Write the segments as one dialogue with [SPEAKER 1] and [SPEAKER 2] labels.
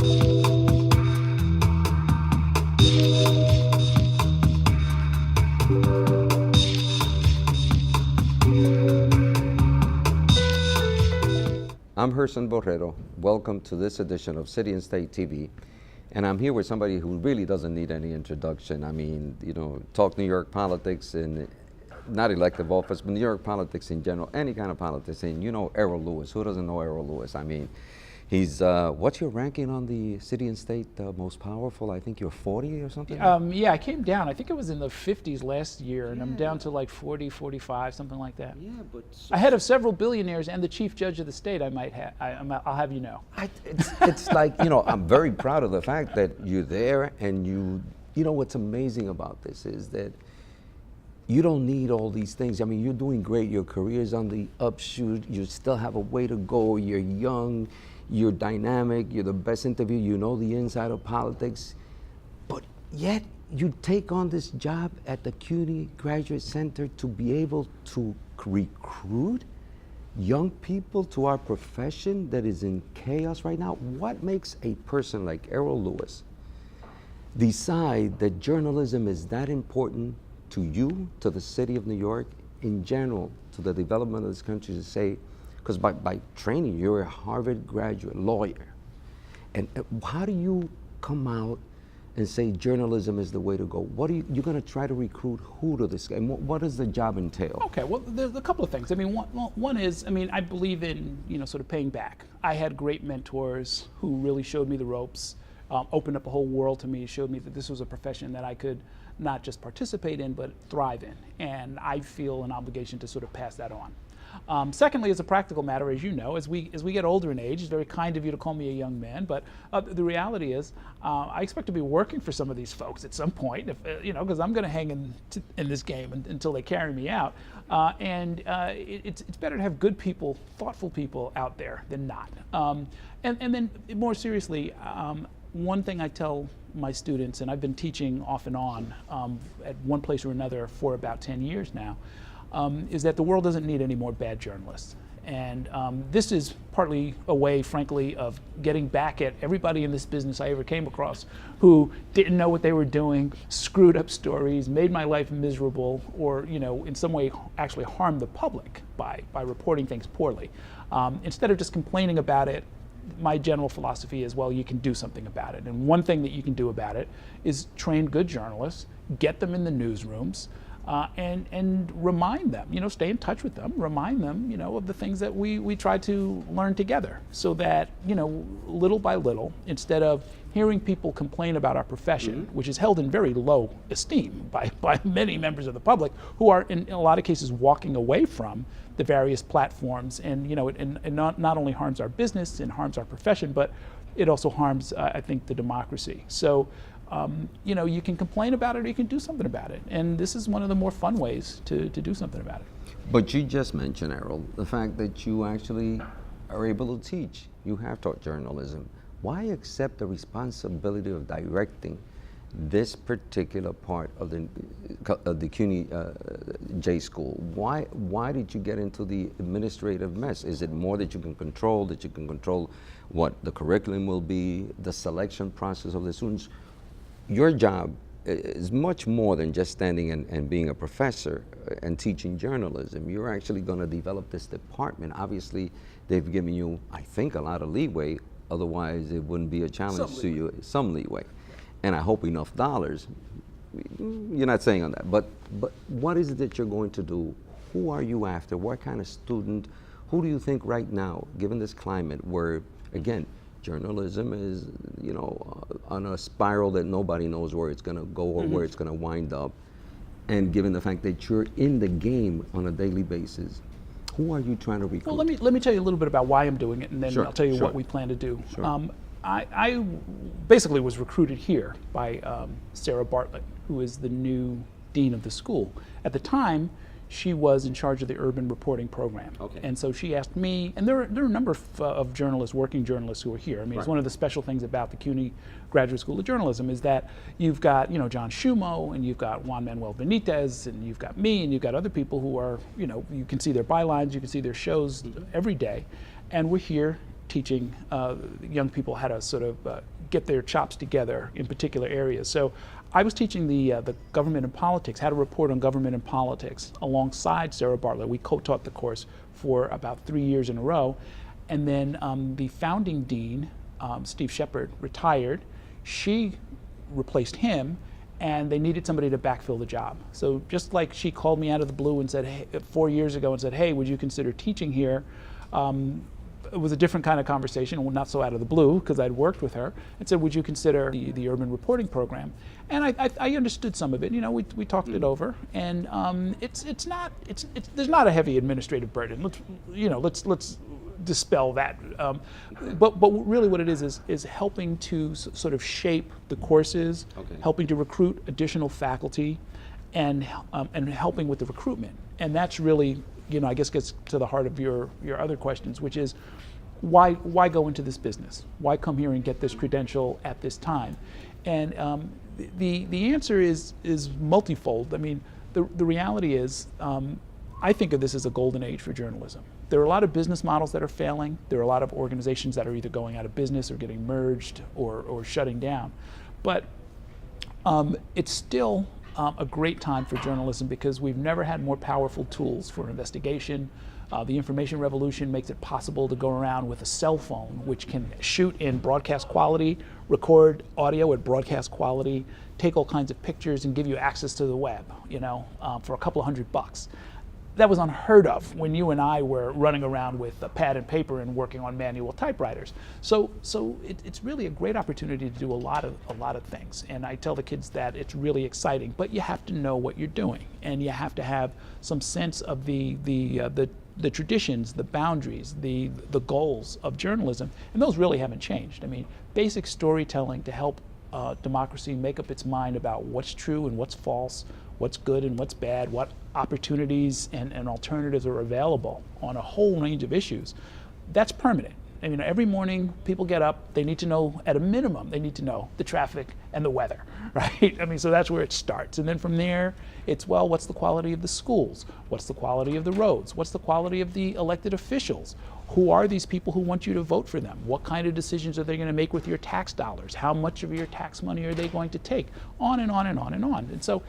[SPEAKER 1] I'm Gerson Borrero. Welcome to this edition of City and State TV. And I'm here with somebody who really doesn't need any introduction. I mean, you know, talk New York politics and not elective office, but New York politics in general, any kind of politics. And you know Errol Louis. Who doesn't know Errol Louis? I mean, he's, what's your ranking on the City and State most powerful? I think you're 40 or something?
[SPEAKER 2] Yeah, I came down. I think it was in the 50s last year, and I'm down to like 40, 45, something like that.
[SPEAKER 1] Yeah, but... So
[SPEAKER 2] ahead of several billionaires and the chief judge of the state, I might have. I'll have you know.
[SPEAKER 1] It's like, you know, I'm very proud of the fact that you're there, and you know what's amazing about this is that you don't need all these things. I mean, you're doing great. Your career's on the upshoot. You still have a way to go. You're young. You're dynamic, you're the best interview, you know the inside of politics, but yet you take on this job at the CUNY Graduate Center to be able to recruit young people to our profession that is in chaos right now. What makes a person like Errol Louis decide that journalism is that important to you, to the city of New York, in general, to the development of this country, to say, because by training, you're a Harvard graduate lawyer. And how do you come out and say journalism is the way to go? What are you're going to try to recruit who to this? And what does the job entail?
[SPEAKER 2] Okay, well, there's a couple of things. I mean, one is, I mean, I believe in, you know, sort of paying back. I had great mentors who really showed me the ropes, opened up a whole world to me, showed me that this was a profession that I could not just participate in, but thrive in. And I feel an obligation to sort of pass that on. Secondly, as a practical matter, as you know, as we get older in age, it's very kind of you to call me a young man, but the reality is I expect to be working for some of these folks at some point, if, you know, because I'm going to hang in this game until they carry me out. It's better to have good people, thoughtful people out there than not. And then more seriously, one thing I tell my students, and I've been teaching off and on at one place or another for about 10 years now, is that the world doesn't need any more bad journalists. And this is partly a way, frankly, of getting back at everybody in this business I ever came across who didn't know what they were doing, screwed up stories, made my life miserable, or, you know, in some way actually harmed the public by reporting things poorly. Instead of just complaining about it, my general philosophy is, well, you can do something about it. And one thing that you can do about it is train good journalists, get them in the newsrooms, and remind them, you know, stay in touch with them, remind them, you know, of the things that we try to learn together, so that, you know, little by little, instead of hearing people complain about our profession, which is held in very low esteem by many members of the public, who are in a lot of cases walking away from the various platforms, and, you know, it not only harms our business and harms our profession, but it also harms, I think, the democracy. So, you know, you can complain about it or you can do something about it. And this is one of the more fun ways to do something about it.
[SPEAKER 1] But you just mentioned, Errol, the fact that you actually are able to teach. You have taught journalism. Why accept the responsibility of directing this particular part of the CUNY J School? Why did you get into the administrative mess? Is it more that you can control what the curriculum will be, the selection process of the students? Your job is much more than just standing and being a professor and teaching journalism. You're actually going to develop this department. Obviously, they've given you, I think, a lot of leeway. Otherwise, it wouldn't be a challenge to you. Some leeway. And I hope enough dollars. You're not saying on that. But what is it that you're going to do? Who are you after? What kind of student? Who do you think right now, given this climate where, again, journalism is, you know, on a spiral that nobody knows where it's going to go or where it's going to wind up, and given the fact that you're in the game on a daily basis, who are you trying to recruit?
[SPEAKER 2] Well, let me tell you a little bit about why I'm doing it, and then I'll tell you what we plan to do.
[SPEAKER 1] Sure.
[SPEAKER 2] I basically was recruited here by Sarah Bartlett, who is the new dean of the school. At the time, she was in charge of the urban reporting program.
[SPEAKER 1] Okay.
[SPEAKER 2] And so she asked me, and there are a number of journalists, working journalists, who are here. I mean, it's one of the special things about the CUNY Graduate School of Journalism is that you've got, you know, John Schumo, and you've got Juan Manuel Benitez, and you've got me, and you've got other people who are, you know, you can see their bylines, you can see their shows every day. And we're here teaching young people how to sort of get their chops together in particular areas. So I was teaching the government and politics, how to report on government and politics, alongside Sarah Bartlett. We co-taught the course for about 3 years in a row. And then the founding dean, Steve Shepard, retired. She replaced him, and they needed somebody to backfill the job. So just like she called me out of the blue and said, hey, 4 years ago, and said, hey, would you consider teaching here? It was a different kind of conversation, well, not so out of the blue, because I'd worked with her, and said, would you consider the urban reporting program? And I understood some of it. You know, we talked it over, and there's not a heavy administrative burden. Let's dispel that. But really what it is helping to sort of shape the courses, helping to recruit additional faculty, and helping with the recruitment. And that's really, I guess gets to the heart of your other questions, which is why go into this business? Why come here and get this credential at this time? And the answer is multifold. I mean, the reality is, I think of this as a golden age for journalism. There are a lot of business models that are failing. There are a lot of organizations that are either going out of business or getting merged or shutting down. But it's still a great time for journalism because we've never had more powerful tools for investigation. The information revolution makes it possible to go around with a cell phone, which can shoot in broadcast quality, record audio at broadcast quality, take all kinds of pictures, and give you access to the web, for a couple of $100. That was unheard of when you and I were running around with a pad and paper and working on manual typewriters. So it's really a great opportunity to do a lot of things. And I tell the kids that it's really exciting, but you have to know what you're doing, and you have to have some sense of the traditions, the boundaries, the goals of journalism, and those really haven't changed. I mean, basic storytelling to help democracy make up its mind about what's true and what's false, what's good and what's bad, what opportunities and alternatives are available on a whole range of issues. That's permanent. I mean, every morning people get up, they need to know, at a minimum, they need to know the traffic and the weather, right? I mean, so that's where it starts. And then from there, it's, well, what's the quality of the schools? What's the quality of the roads? What's the quality of the elected officials? Who are these people who want you to vote for them? What kind of decisions are they going to make with your tax dollars? How much of your tax money are they going to take? On and on and on and on. And so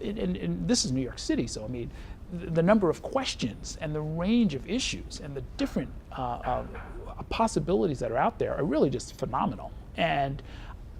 [SPEAKER 2] and this is New York City, so I mean, the number of questions and the range of issues and the different possibilities that are out there are really just phenomenal. And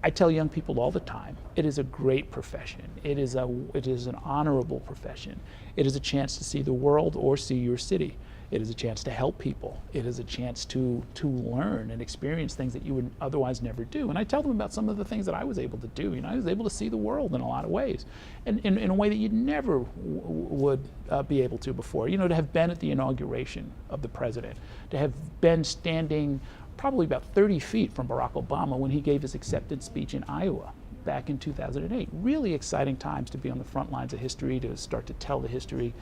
[SPEAKER 2] I tell young people all the time, it is a great profession. It is an honorable profession. It is a chance to see the world or see your city. It is a chance to help people. It is a chance to learn and experience things that you would otherwise never do. And I tell them about some of the things that I was able to do. I was able to see the world in a lot of ways, and in a way that you never would be able to before. To have been at the inauguration of the president, to have been standing probably about 30 feet from Barack Obama when he gave his acceptance speech in Iowa back in 2008. Really exciting times to be on the front lines of history, to start to tell the history,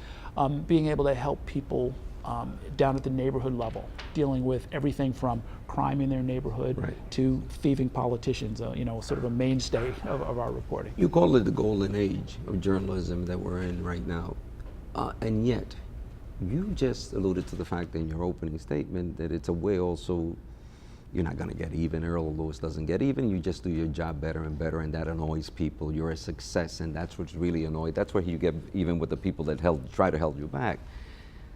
[SPEAKER 2] being able to help people down at the neighborhood level, dealing with everything from crime in their neighborhood to thieving politicians, sort of a mainstay of our reporting.
[SPEAKER 1] You call it the golden age of journalism that we're in right now, and yet you just alluded to the fact in your opening statement that it's a way also you're not going to get even. Errol Louis doesn't get even. You just do your job better and better, and that annoys people. You're a success, and that's what's really annoying. That's where you get even with the people that try to hold you back.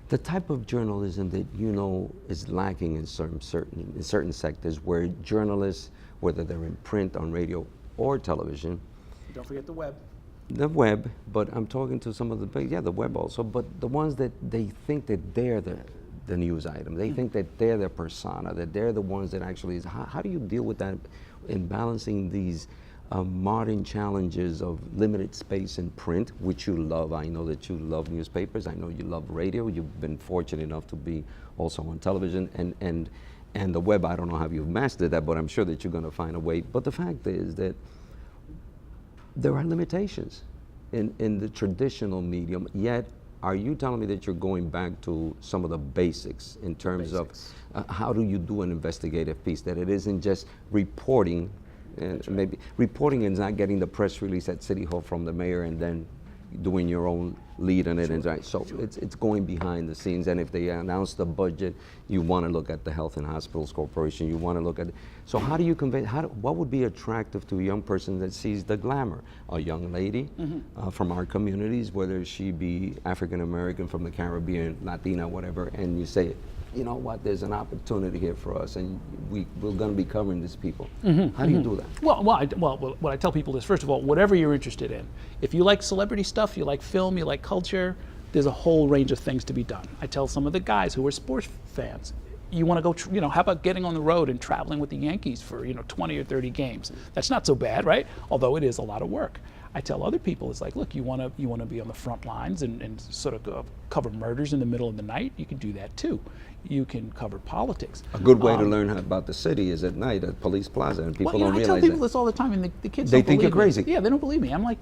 [SPEAKER 1] The type of journalism that is lacking in certain sectors, where journalists, whether they're in print, on radio, or television.
[SPEAKER 2] Don't forget the web.
[SPEAKER 1] The web, but I'm talking to some of the web also, but the ones that they think that they're the news item. They think that they're the persona, that they're the ones that actually is. How do you deal with that in balancing these modern challenges of limited space in print, which you love? I know that you love newspapers. I know you love radio. You've been fortunate enough to be also on television, and the web. I don't know how you've mastered that, but I'm sure that you're going to find a way. But the fact is that there are limitations in the traditional medium, yet are you telling me that you're going back to some of the basics in terms of how do you do an investigative piece, that it isn't just reporting, and maybe reporting and not getting the press release at City Hall from the mayor and then doing your own lead on it, and right. So it's going behind the scenes. And if they announce the budget, you want to look at the Health and Hospitals Corporation. You want to look at. So how do you convey? What would be attractive to a young person that sees the glamour? A young lady from our communities, whether she be African American, from the Caribbean, Latina, whatever, and you say, you know what, there's an opportunity here for us, and we're going to be covering these people. How do you do that?
[SPEAKER 2] Well, what I tell people is, first of all, whatever you're interested in, if you like celebrity stuff, you like film, you like culture, there's a whole range of things to be done. I tell some of the guys who are sports fans, you want to go, how about getting on the road and traveling with the Yankees for, 20 or 30 games? That's not so bad, right? Although it is a lot of work. I tell other people, it's like, look, you want to be on the front lines and sort of cover murders in the middle of the night. You can do that too. You can cover politics.
[SPEAKER 1] A good way to learn about the city is at night at Police Plaza, and people don't realize
[SPEAKER 2] I tell people this all the time, and the kids
[SPEAKER 1] they
[SPEAKER 2] don't
[SPEAKER 1] think you're
[SPEAKER 2] believe
[SPEAKER 1] crazy.
[SPEAKER 2] me. Yeah, they don't believe me. I'm like,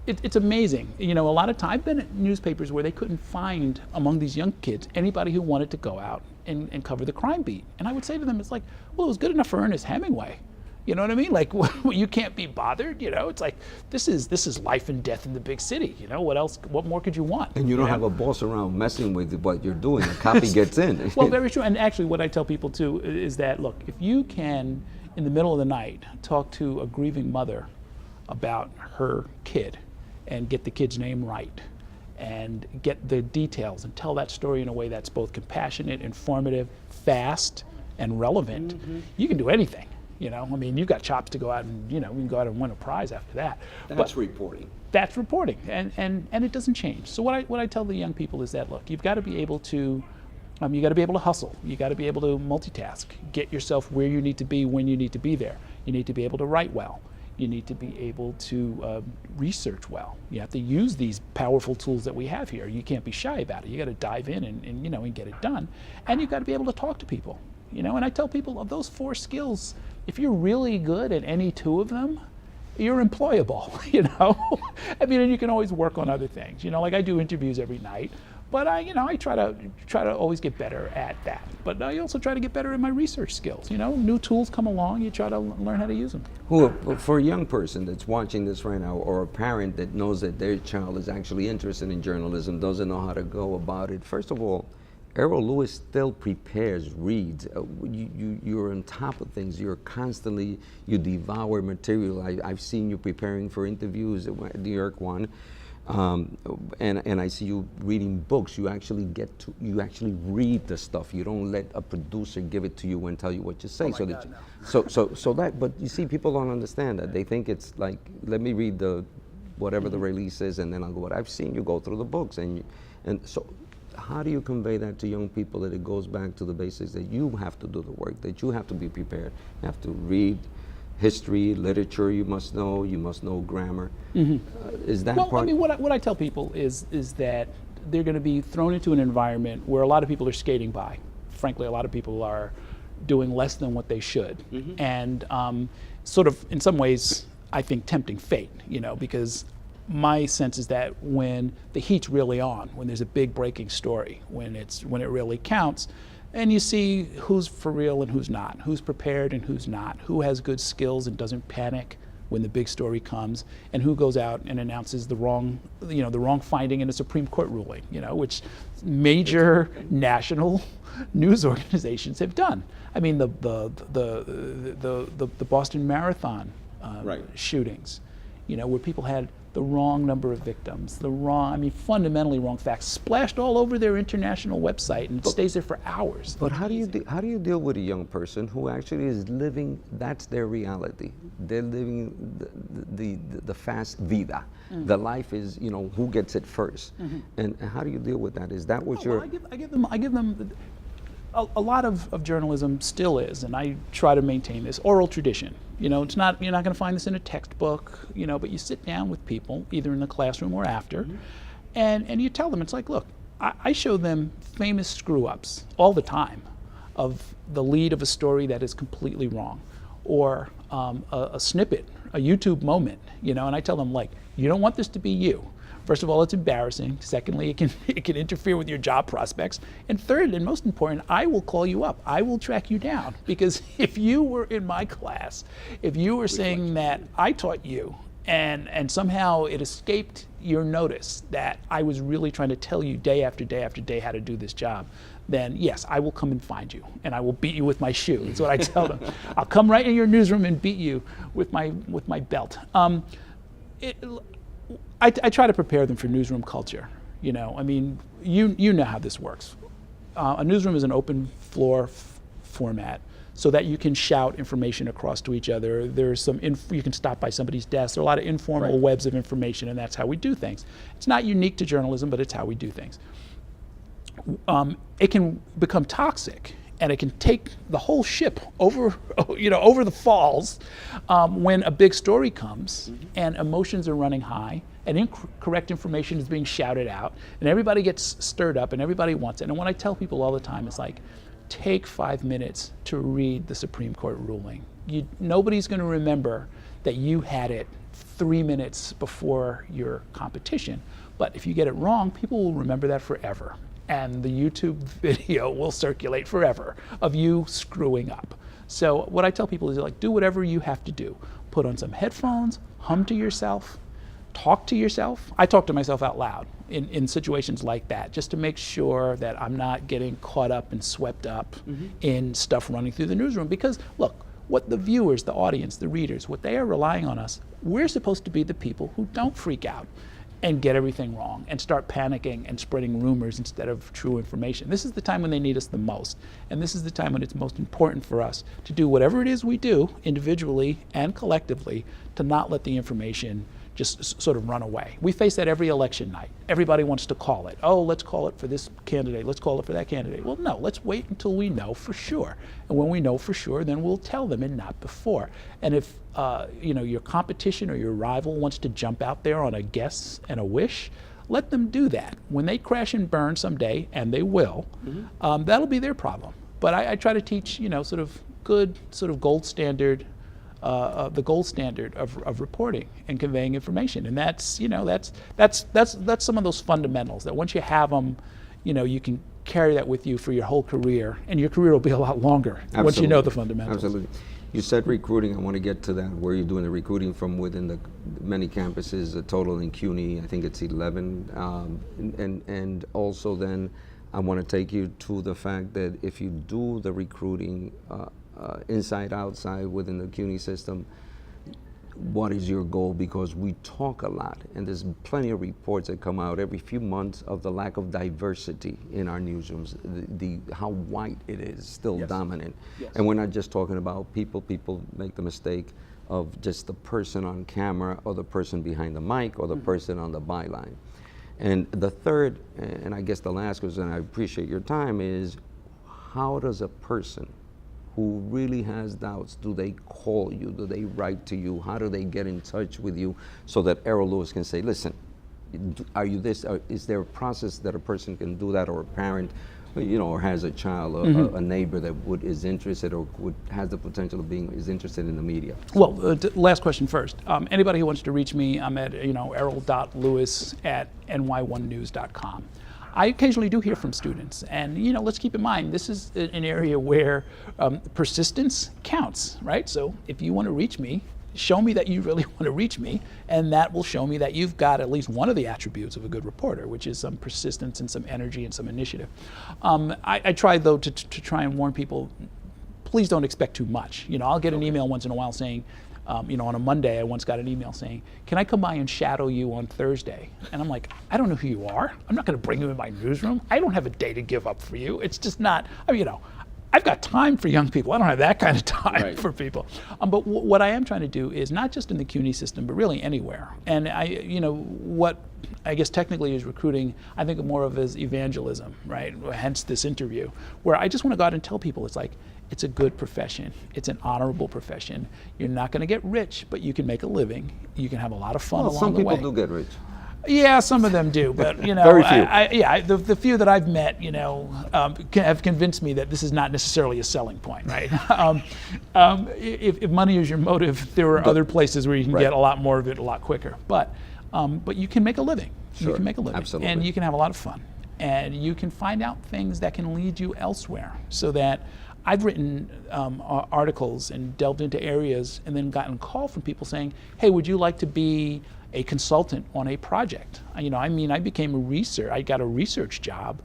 [SPEAKER 2] it's amazing. A lot of time I've been at newspapers where they couldn't find among these young kids anybody who wanted to go out and cover the crime beat. And I would say to them, it's like, well, it was good enough for Ernest Hemingway. You know what I mean? Like, you can't be bothered. It's like this is life and death in the big city. What else? What more could you want?
[SPEAKER 1] And you don't have a boss around messing with what you're doing. A copy gets in.
[SPEAKER 2] Well, very true. And actually, what I tell people too is that, look, if you can, in the middle of the night, talk to a grieving mother about her kid, and get the kid's name right, and get the details, and tell that story in a way that's both compassionate, informative, fast, and relevant, you can do anything. You've got chops to go out and, we can go out and win a prize after that.
[SPEAKER 1] That's reporting.
[SPEAKER 2] That's reporting, and it doesn't change. So what I tell the young people is that, look, you've got to be able to, hustle. You got to be able to multitask. Get yourself where you need to be when you need to be there. You need to be able to write well. You need to be able to research well. You have to use these powerful tools that we have here. You can't be shy about it. You got to dive in and get it done. And you've got to be able to talk to people. And I tell people, of those 4 skills, if you're really good at any 2 of them, you're employable. And you can always work on other things. Like I do interviews every night, but I try to always get better at that. But I also try to get better at my research skills. New tools come along, you try to learn how to use them.
[SPEAKER 1] For a young person that's watching this right now, or a parent that knows that their child is actually interested in journalism, doesn't know how to go about it, first of all, Errol Louis still prepares, reads. You're on top of things. You're constantly, you devour material. I've seen you preparing for interviews at New York One, and I see you reading books. You actually read the stuff. You don't let a producer give it to you and tell you what to say. But you see, people don't understand that. They think it's like, let me read whatever the release is, and then I'll go. But I've seen you go through the books, and so. How do you convey that to young people, that it goes back to the basics, that you have to do the work, that you have to be prepared, you have to read history, literature, you must know grammar. Is that part?
[SPEAKER 2] What I tell people is that they're going to be thrown into an environment where a lot of people are skating by. Frankly, a lot of people are doing less than what they should. And sort of, in some ways, I think tempting fate, because my sense is that when the heat's really on, when there's a big breaking story, when it really counts, and you see who's for real and who's not, who's prepared and who's not, who has good skills and doesn't panic when the big story comes, and who goes out and announces the wrong finding in a Supreme Court ruling, which major national news organizations have done. The Boston Marathon shootings, where people had the wrong number of victims, fundamentally wrong facts, splashed all over their international website, and it stays there for hours.
[SPEAKER 1] But how do you deal with a young person who actually is living, that's their reality? They're living the fast vida. The life is, who gets it first? And how do you deal with that? Is that what you're?
[SPEAKER 2] I give them. A lot of journalism still is, and I try to maintain this oral tradition. It's not, you're not going to find this in a textbook, but you sit down with people, either in the classroom or after, and you tell them, it's like, look, I show them famous screw-ups all the time of the lead of a story that is completely wrong, or a snippet, a YouTube moment, and I tell them, like, you don't want this to be you. First of all, it's embarrassing. Secondly, it can interfere with your job prospects. And third, and most important, I will call you up. I will track you down. Because if you were in my class, if you were saying that I taught you, and somehow it escaped, your notice that I was really trying to tell you day after day after day how to do this job, then yes, I will come and find you, and I will beat you with my shoe. That's what I tell them. I'll come right in your newsroom and beat you with my belt. I try to prepare them for newsroom culture. You know, I mean, you know how this works. A newsroom is an open floor format, so that you can shout information across to each other. There's some you can stop by somebody's desk. There are a lot of informal webs of information, and that's how we do things. It's not unique to journalism, but it's how we do things. It can become toxic, and it can take the whole ship over, over the falls when a big story comes and emotions are running high and incorrect information is being shouted out, and everybody gets stirred up and everybody wants it. And what I tell people all the time is like, take 5 minutes to read the Supreme Court ruling. Nobody's going to remember that you had it 3 minutes before your competition, but if you get it wrong, people will remember that forever. And the YouTube video will circulate forever of you screwing up. So what I tell people is like, do whatever you have to do. Put on some headphones, hum to yourself, talk to yourself. I talk to myself out loud in situations like that, just to make sure that I'm not getting caught up and swept up in stuff running through the newsroom. Because look, what the viewers, the audience, the readers, what they are relying on us, we're supposed to be the people who don't freak out and get everything wrong and start panicking and spreading rumors instead of true information. This is the time when they need us the most. And this is the time when it's most important for us to do whatever it is we do, individually and collectively, to not let the information just sort of run away. We face that every election night. Everybody wants to call it. Oh, let's call it for this candidate. Let's call it for that candidate. Well, no, let's wait until we know for sure. And when we know for sure, then we'll tell them and not before. And if your competition or your rival wants to jump out there on a guess and a wish, let them do that. When they crash and burn someday, and they will, that'll be their problem. But I try to teach, sort of good, sort of gold standard, the gold standard of reporting and conveying information, and that's some of those fundamentals that once you have them, you can carry that with you for your whole career, and your career will be a lot longer. Absolutely. Once you know the fundamentals.
[SPEAKER 1] Absolutely. You said recruiting. I want to get to that. Where you're doing the recruiting from within the many campuses, a total in CUNY, I think it's 11, and also then I want to take you to the fact that if you do the recruiting inside, outside, within the CUNY system, what is your goal? Because we talk a lot, and there's plenty of reports that come out every few months of the lack of diversity in our newsrooms, how white it is still dominant. Yes. And we're not just talking about people. People make the mistake of just the person on camera or the person behind the mic or the person on the byline. And the third, and I guess the last question, and I appreciate your time, is how does a person who really has doubts, do they call you? Do they write to you? How do they get in touch with you so that Errol Louis can say, listen, are you this? Is there a process that a person can do that, or a parent, or has a child, a neighbor that is interested or has the potential of is interested in the media?
[SPEAKER 2] Well, last question first. Anybody who wants to reach me, I'm at errol.louis@ny1news.com. I occasionally do hear from students, and let's keep in mind, this is an area where persistence counts, right? So if you want to reach me, show me that you really want to reach me, and that will show me that you've got at least one of the attributes of a good reporter, which is some persistence and some energy and some initiative. I try, though, to try and warn people, please don't expect too much. I'll get an email once in a while saying, on a Monday, I once got an email saying, can I come by and shadow you on Thursday? And I'm like, I don't know who you are. I'm not going to bring you in my newsroom. I don't have a day to give up for you. It's just not, I've got time for young people. I don't have that kind of time for people. But what I am trying to do is not just in the CUNY system, but really anywhere. And what I guess technically is recruiting, I think of more of as evangelism, right? Hence this interview, where I just want to go out and tell people it's a good profession. It's an honorable profession. You're not going to get rich, but you can make a living. You can have a lot of fun along the way.
[SPEAKER 1] Some people do get rich.
[SPEAKER 2] Yeah, some of them do, but
[SPEAKER 1] very few.
[SPEAKER 2] The few that I've met, have convinced me that this is not necessarily a selling point, right? If money is your motive, there are other places where you can get a lot more of it a lot quicker. But you can make a living.
[SPEAKER 1] Sure.
[SPEAKER 2] You can make a living,
[SPEAKER 1] absolutely,
[SPEAKER 2] and you can have a lot of fun, and you can find out things that can lead you elsewhere, so that I've written articles and delved into areas and then gotten a call from people saying, hey, would you like to be a consultant on a project? I got a research job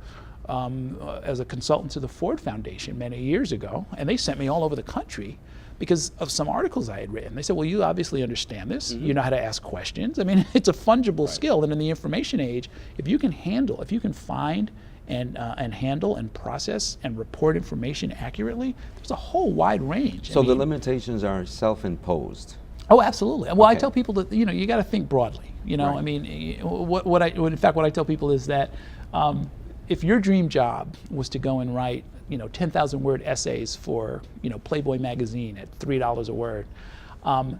[SPEAKER 2] as a consultant to the Ford Foundation many years ago, and they sent me all over the country because of some articles I had written. They said, well, you obviously understand this. You know how to ask questions. I mean, it's a fungible skill. And in the information age, if you can find and handle and process and report information accurately, there's a whole wide range.
[SPEAKER 1] So the limitations are self-imposed.
[SPEAKER 2] Oh, absolutely. Well,
[SPEAKER 1] Okay.
[SPEAKER 2] I tell people that, you got to think broadly.
[SPEAKER 1] Right.
[SPEAKER 2] I mean, what I tell people is that if your dream job was to go and write 10,000 word essays for Playboy magazine at $3 a word,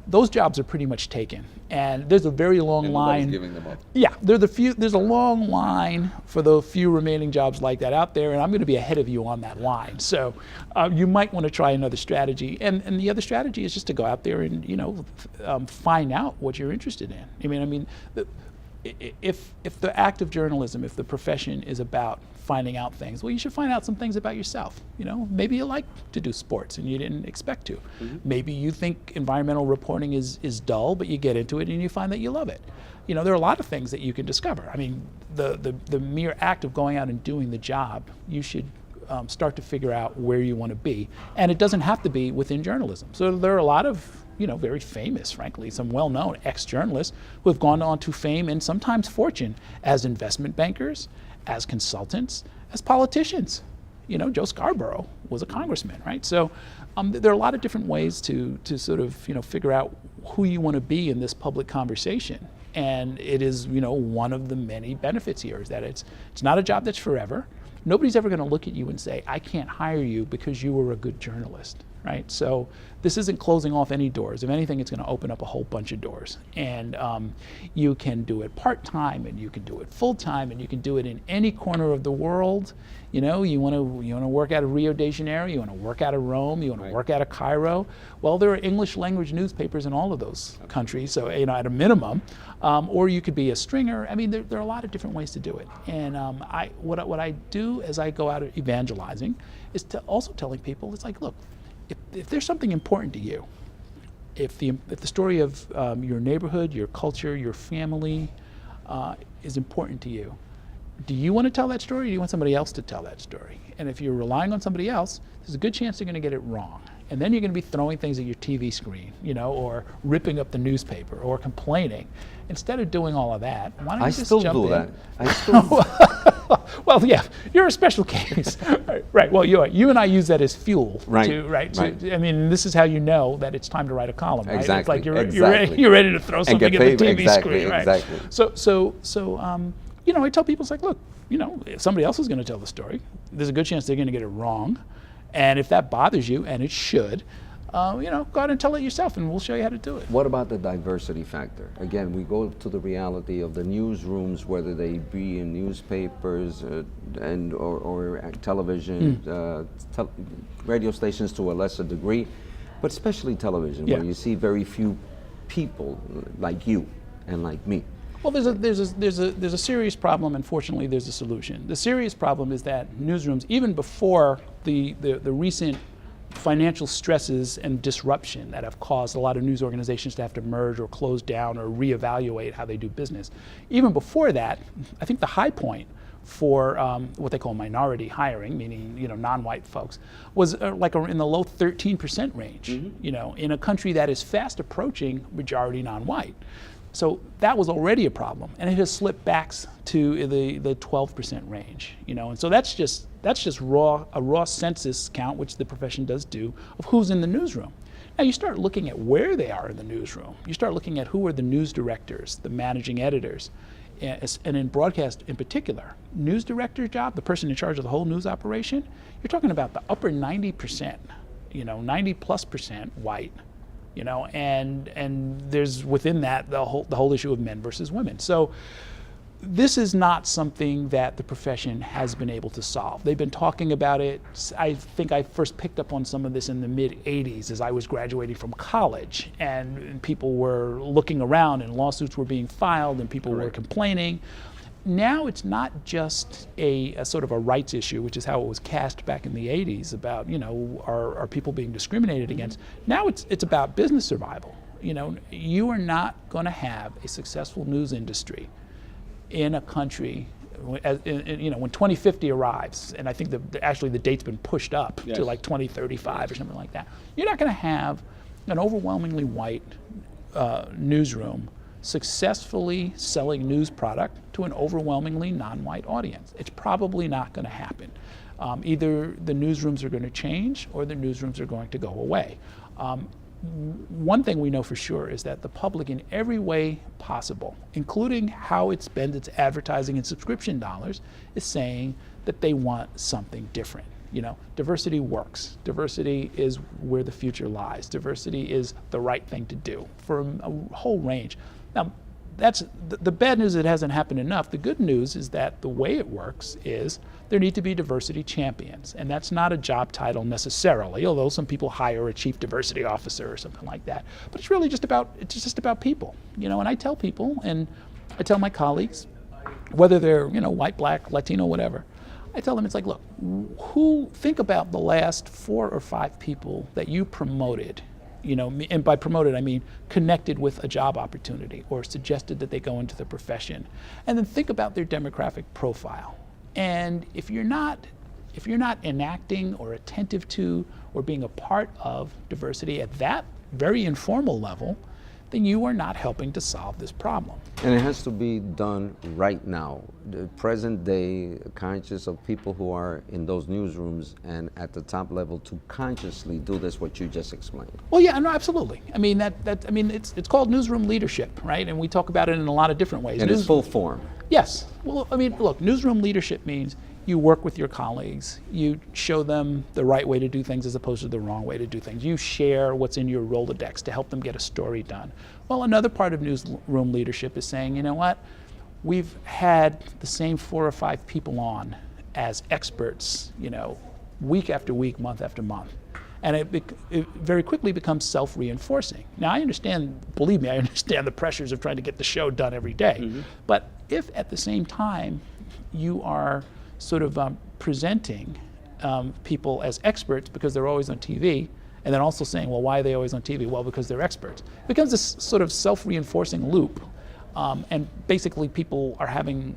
[SPEAKER 2] those jobs are pretty much taken, and there's a very long line.
[SPEAKER 1] Giving them up.
[SPEAKER 2] Yeah, there's a long line for the few remaining jobs like that out there, and I'm going to be ahead of you on that line. So you might want to try another strategy, and the other strategy is just to go out there and find out what you're interested in. If the act of journalism, if the profession is about finding out things, well, you should find out some things about yourself. Maybe you like to do sports and you didn't expect to. Maybe you think environmental reporting is dull, but you get into it and you find that you love it. There are a lot of things that you can discover. I mean, the mere act of going out and doing the job, you should start to figure out where you want to be. And it doesn't have to be within journalism. So there are a lot of very famous, frankly, some well-known ex-journalists who have gone on to fame and sometimes fortune as investment bankers, as consultants, as politicians. Joe Scarborough was a congressman, right? So there are a lot of different ways to sort of figure out who you want to be in this public conversation. And it is one of the many benefits here is that it's not a job that's forever. Nobody's ever going to look at you and say, I can't hire you because you were a good journalist. Right? So this isn't closing off any doors. If anything, it's going to open up a whole bunch of doors. And you can do it part-time, and you can do it full-time, and you can do it in any corner of the world. You want to work out of Rio de Janeiro, you want to work out of Rome, you want to work out of Cairo. Well, there are English language newspapers in all of those countries, so at a minimum. Or you could be a stringer. I mean, there are a lot of different ways to do it. And what I do as I go out evangelizing is to also telling people, it's like, look, if there's something important to you, if the story of your neighborhood, your culture, your family is important to you, do you want to tell that story, or do you want somebody else to tell that story? And if you're relying on somebody else, there's a good chance you're going to get it wrong. And then you're going to be throwing things at your TV screen, or ripping up the newspaper, or complaining. Instead of doing all of that, why don't you just jump in?
[SPEAKER 1] I still do that.
[SPEAKER 2] Well, yeah, you're a special case. Right. Well, you and I use that as fuel.
[SPEAKER 1] Right.
[SPEAKER 2] Right. I mean, this is how you know that it's time to write a column. Right?
[SPEAKER 1] Exactly.
[SPEAKER 2] It's like you're ready to throw something at the TV screen. Right.
[SPEAKER 1] Exactly.
[SPEAKER 2] So I tell people, it's like, look, if somebody else is going to tell the story, there's a good chance they're going to get it wrong. And if that bothers you, and it should, go out and tell it yourself, and we'll show you how to do it.
[SPEAKER 1] What about the diversity factor? Again, we go to the reality of the newsrooms, whether they be in newspapers or television, radio stations to a lesser degree, but especially television, where you see very few people like you and like me.
[SPEAKER 2] Well, there's a serious problem, and fortunately there's a solution. The serious problem is that newsrooms, even before the recent financial stresses and disruption that have caused a lot of news organizations to have to merge or close down or reevaluate how they do business, even before that, I think the high point for what they call minority hiring, meaning non-white folks, was in the low 13% range. In a country that is fast approaching majority non-white. So that was already a problem, and it has slipped back to the 12% range. And so that's just a raw census count, which the profession does do, of who's in the newsroom. Now you start looking at where they are in the newsroom. You start looking at who are the news directors, the managing editors, and in broadcast in particular, news director job, the person in charge of the whole news operation. You're talking about the upper 90%, 90+% white. And there's within that the whole issue of men versus women. So this is not something that the profession has been able to solve. They've been talking about it. I think I first picked up on some of this in the mid-'80s as I was graduating from college, and people were looking around and lawsuits were being filed and people were complaining. now it's not just a sort of a rights issue, which is how it was cast back in the 80s about, are people being discriminated against? Now it's about business survival. You are not going to have a successful news industry in a country when 2050 arrives, and I think actually the date's been pushed up to like 2035 or something like that. You're not going to have an overwhelmingly white newsroom successfully selling news product to an overwhelmingly non-white audience. It's probably not going to happen. Either the newsrooms are going to change or the newsrooms are going to go away. One thing we know for sure is that the public, in every way possible, including how it spends its advertising and subscription dollars, is saying that they want something different. Diversity works. Diversity is where the future lies. Diversity is the right thing to do for a whole range. Now, that's the bad news. It hasn't happened enough. The good news is that the way it works is there need to be diversity champions, and that's not a job title necessarily, although some people hire a chief diversity officer or something like that. But it's really just about people, And I tell people, and I tell my colleagues, whether they're white, black, Latino, whatever, I tell them it's like, look, think about the last 4 or 5 people that you promoted. And by promoted, I mean connected with a job opportunity or suggested that they go into the profession. And then think about their demographic profile. And if you're not enacting or attentive to or being a part of diversity at that very informal level, then you are not helping to solve this problem.
[SPEAKER 1] And it has to be done right now. The present day, conscious of people who are in those newsrooms and at the top level to consciously do this, what you just explained.
[SPEAKER 2] Well, yeah, no, absolutely. I mean, it's called newsroom leadership, right? And we talk about it in a lot of different ways.
[SPEAKER 1] And it's full form.
[SPEAKER 2] Yes. Well, I mean, look, newsroom leadership means you work with your colleagues, you show them the right way to do things as opposed to the wrong way to do things. You share what's in your Rolodex to help them get a story done. Well, another part of newsroom leadership is saying, you know what, we've had the same 4 or 5 people on as experts, week after week, month after month. And it very quickly becomes self-reinforcing. Now, believe me, I understand the pressures of trying to get the show done every day. Mm-hmm. But if at the same time you are sort of presenting people as experts because they're always on TV, and then also saying, well, why are they always on TV? Well, because they're experts. It becomes this sort of self-reinforcing loop, and basically people are having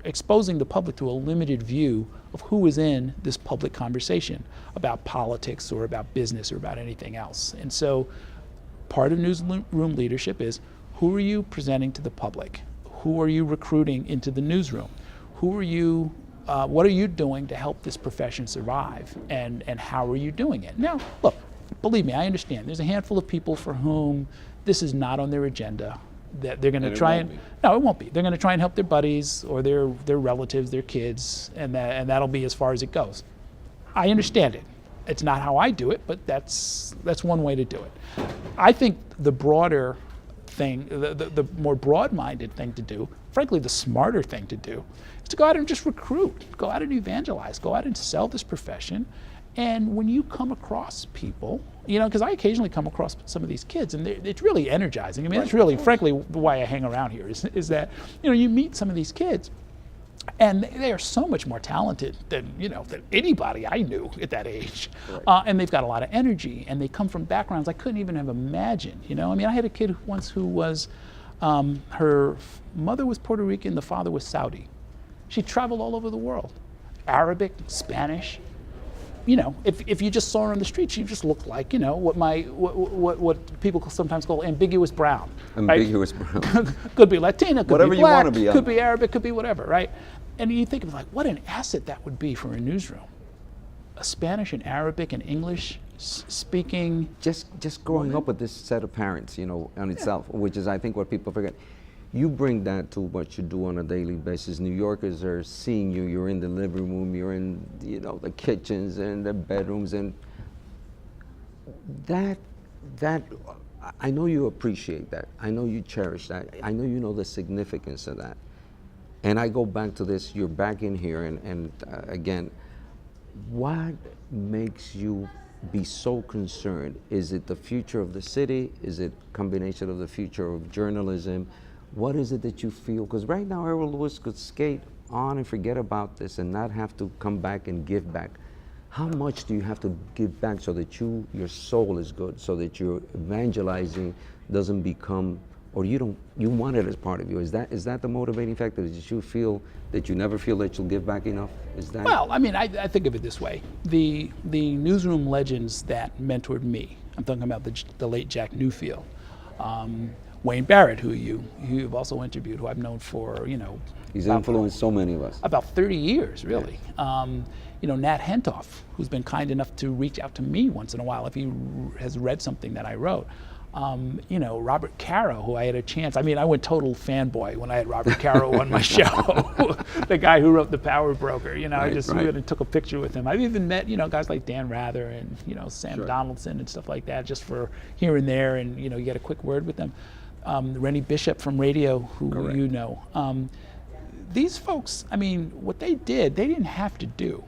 [SPEAKER 2] exposing the public to a limited view of who is in this public conversation about politics or about business or about anything else. And so part of newsroom leadership is, who are you presenting to the public? Who are you recruiting into the newsroom? Who are you, what are you doing to help this profession survive? And how are you doing it? Now, look, believe me, I understand. There's a handful of people for whom this is not on their agenda, that they're going to try and, no, it won't be. They're going to try and help their buddies or their relatives, their kids, and that'll be as far as it goes. I understand it. It's not how I do it, but that's one way to do it. I think the broader thing, the more broad-minded thing to do, frankly, the smarter thing to do, is to go out and just recruit, go out and evangelize, go out and sell this profession. And when you come across people, because I occasionally come across some of these kids, and it's really energizing. I mean, that's really, frankly, why I hang around here is that, you meet some of these kids, and they are so much more talented than anybody I knew at that age. Right. And they've got a lot of energy, and they come from backgrounds I couldn't even have imagined. I mean, I had a kid once who was, her mother was Puerto Rican, the father was Saudi. She traveled all over the world, Arabic, Spanish. If you just saw her on the street, she just looked like, what people sometimes call ambiguous brown.
[SPEAKER 1] Ambiguous
[SPEAKER 2] right?
[SPEAKER 1] brown.
[SPEAKER 2] Could be Latina, could
[SPEAKER 1] whatever
[SPEAKER 2] be black,
[SPEAKER 1] you want to be,
[SPEAKER 2] could be Arabic, could be whatever, right? And you think of what an asset that would be for a newsroom. A Spanish and Arabic and English speaking.
[SPEAKER 1] Just growing up with this set of parents, on itself, which is, I think, what people forget. You bring that to what you do on a daily basis. New Yorkers are seeing you. You're in the living room. You're in, the kitchens and the bedrooms, and that. I know you appreciate that. I know you cherish that. I know you know the significance of that. And I go back to this. You're back in here, and again, what makes you be so concerned? Is it the future of the city? Is it a combination of the future of journalism? What is it that you feel? Because right now, Errol Louis could skate on and forget about this and not have to come back and give back. How much do you have to give back so that your soul is good, so that your evangelizing doesn't become, or you want it as part of you? Is that the motivating factor? That you feel that you never feel that you'll give back enough? Is that?
[SPEAKER 2] Well, I mean, I think of it this way: the newsroom legends that mentored me. I'm talking about the late Jack Newfield, Wayne Barrett, who you've also interviewed, who I've known for
[SPEAKER 1] He's influenced so many of us.
[SPEAKER 2] About 30 years, really. Nat Hentoff, who's been kind enough to reach out to me once in a while if he has read something that I wrote. Robert Caro, who I had a chance. I mean, I went total fanboy when I had Robert Caro on my show. The guy who wrote The Power Broker. I just went and took a picture with him. I've even met, guys like Dan Rather and, Sam Donaldson and stuff like that, just for here and there, and, you get a quick word with them. Rennie Bishop from radio, who
[SPEAKER 1] Correct.
[SPEAKER 2] These folks, I mean, what they did, they didn't have to do.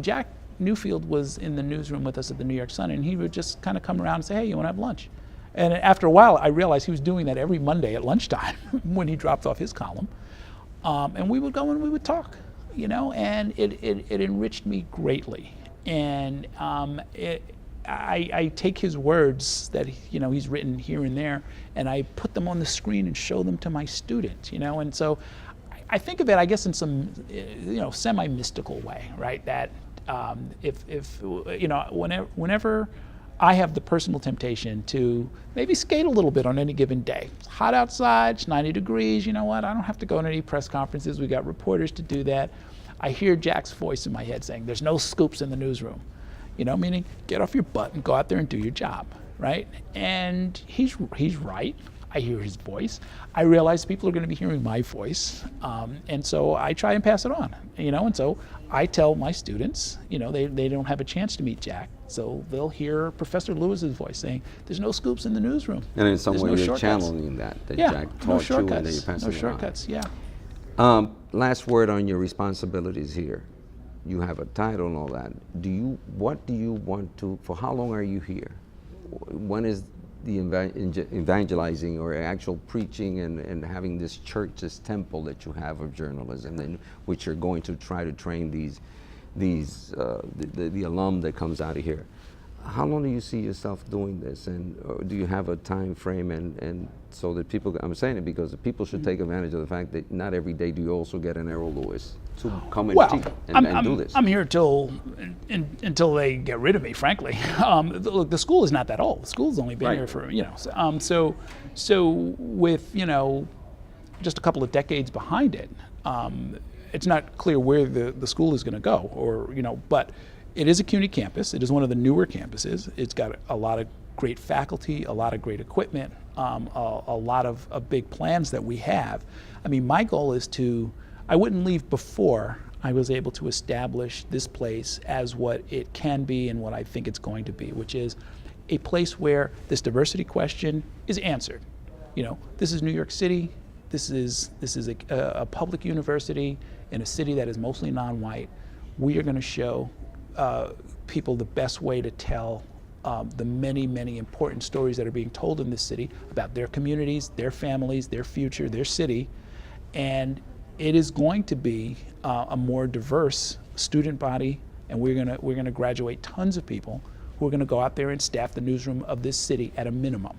[SPEAKER 2] Jack Newfield was in the newsroom with us at the New York Sun, and he would just kind of come around and say, hey, you want to have lunch? And after a while, I realized he was doing that every Monday at lunchtime when he dropped off his column. And we would go and we would talk, and it enriched me greatly. And I take his words that he's written here and there, and I put them on the screen and show them to my students, and so I think of it, I guess, in some semi-mystical way, right? That whenever I have the personal temptation to maybe skate a little bit on any given day. It's hot outside, it's 90 degrees, you know what? I don't have to go to any press conferences. We got reporters to do that. I hear Jack's voice in my head saying, there's no scoops in the newsroom. Meaning get off your butt and go out there and do your job, right? And he's right. I hear his voice. I realize people are going to be hearing my voice, and so I try and pass it on, and so I tell my students, they don't have a chance to meet Jack, so they'll hear Professor Lewis's voice saying, there's no scoops in the newsroom.
[SPEAKER 1] And in some way, you're
[SPEAKER 2] shortcuts.
[SPEAKER 1] channeling that
[SPEAKER 2] Yeah,
[SPEAKER 1] Jack
[SPEAKER 2] no
[SPEAKER 1] taught you and that you're
[SPEAKER 2] shortcuts.
[SPEAKER 1] passing
[SPEAKER 2] No
[SPEAKER 1] it
[SPEAKER 2] shortcuts, yeah.
[SPEAKER 1] on. Last word on your responsibilities here. You have a title and all that. What do you want to, for how long are you here? When is the evangelizing or actual preaching and having this church, this temple that you have of journalism, in which you're going to try to train the alum that comes out of here? How long do you see yourself doing this, and do you have a time frame, and so that people, I'm saying it because people should take advantage of the fact that not every day do you also get an Errol Louis to come and teach and do this.
[SPEAKER 2] I'm here until they get rid of me, frankly. Look, the school is not that old. The school's only been here for, so with, just a couple of decades behind it, it's not clear where the school is going to go, or, but it is a CUNY campus. It is one of the newer campuses. It's got a lot of great faculty, a lot of great equipment, a lot of big plans that we have. I mean, my goal is I wouldn't leave before I was able to establish this place as what it can be and what I think it's going to be, which is a place where this diversity question is answered. This is New York City. This is a public university in a city that is mostly non-white. We are going to show people the best way to tell the many, many important stories that are being told in this city about their communities, their families, their future, their city. And it is going to be a more diverse student body, and we're gonna graduate tons of people who are gonna go out there and staff the newsroom of this city at a minimum.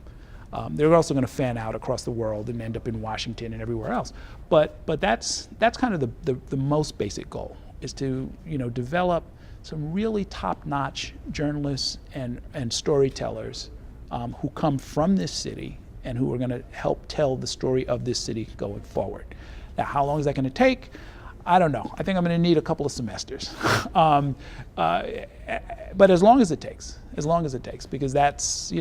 [SPEAKER 2] They're also going to fan out across the world and end up in Washington and everywhere else. But that's kind of the most basic goal, is to develop some really top-notch journalists and storytellers who come from this city and who are going to help tell the story of this city going forward. Now, how long is that going to take? I don't know. I think I'm going to need a couple of semesters. But as long as it takes, because that's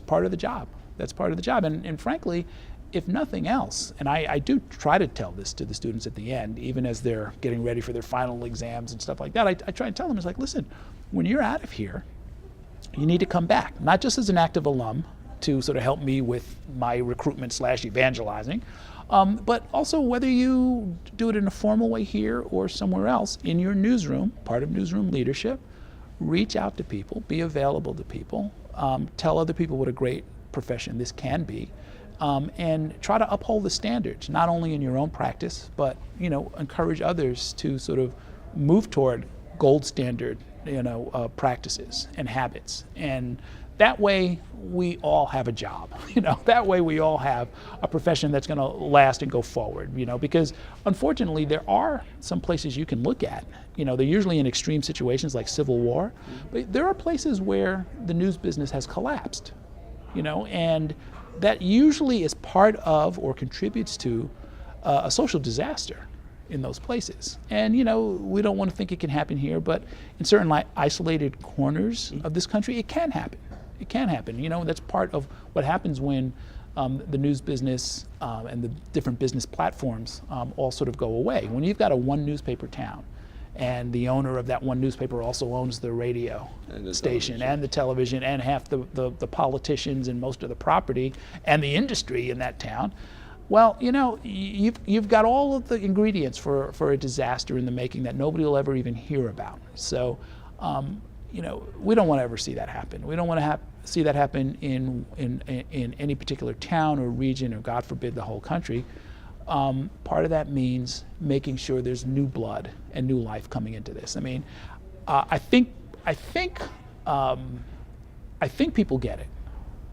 [SPEAKER 2] part of the job. That's part of the job. And frankly, if nothing else, and I do try to tell this to the students at the end, even as they're getting ready for their final exams and stuff like that, I try and tell them, it's like, listen, when you're out of here, you need to come back, not just as an active alum to sort of help me with my recruitment / evangelizing, but also whether you do it in a formal way here or somewhere else in your newsroom, part of newsroom leadership, reach out to people, be available to people, tell other people what a great profession this can be, and try to uphold the standards, not only in your own practice, but encourage others to sort of move toward gold standard, practices and habits. And that way we all have a job. That way we all have a profession that's going to last and go forward. Because unfortunately there are some places you can look at. They're usually in extreme situations like civil war, but there are places where the news business has collapsed. And that usually is part of or contributes to a social disaster in those places. And we don't want to think it can happen here, but in certain isolated corners of this country, it can happen. It can happen. That's part of what happens when the news business and the different business platforms all sort of go away. When you've got a one newspaper town, and the owner of that one newspaper also owns the radio station and the television and half the politicians and most of the property and the industry in that town, well, you've got all of the ingredients for a disaster in the making that nobody will ever even hear about. So, we don't want to ever see that happen. We don't want to see that happen in any particular town or region, or God forbid, the whole country. Part of that means making sure there's new blood and new life coming into this. I mean, I think people get it.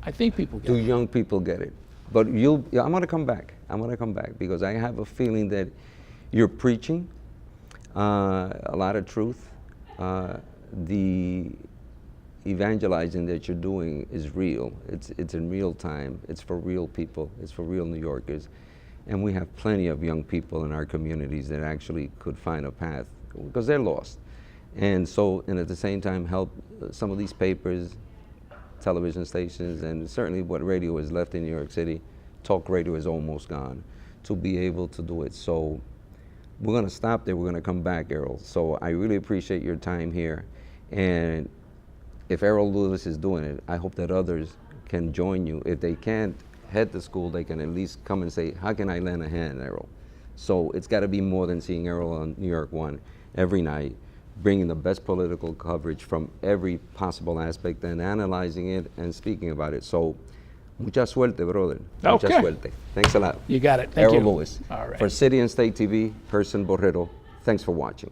[SPEAKER 2] I think people get it.
[SPEAKER 1] Do young people get it? But I'm going to come back. I'm going to come back because I have a feeling that you're preaching a lot of truth. The evangelizing that you're doing is real. It's in real time. It's for real people. It's for real New Yorkers. And we have plenty of young people in our communities that actually could find a path because they're lost. And so, and at the same time, help some of these papers, television stations, and certainly what radio is left in New York City. Talk radio is almost gone, to be able to do it. So we're going to stop there. We're going to come back, Errol. So I really appreciate your time here. And if Errol Louis is doing it, I hope that others can join you. If they can't head to school, they can at least come and say, how can I lend a hand, Errol? So it's got to be more than seeing Errol on New York One every night, bringing the best political coverage from every possible aspect and analyzing it and speaking about it. So mucha suerte, brother. Mucha suerte. Thanks a lot.
[SPEAKER 2] You got it. Thank you.
[SPEAKER 1] Errol Louis.
[SPEAKER 2] All right.
[SPEAKER 1] For City and State TV, Person Borrero, thanks for watching.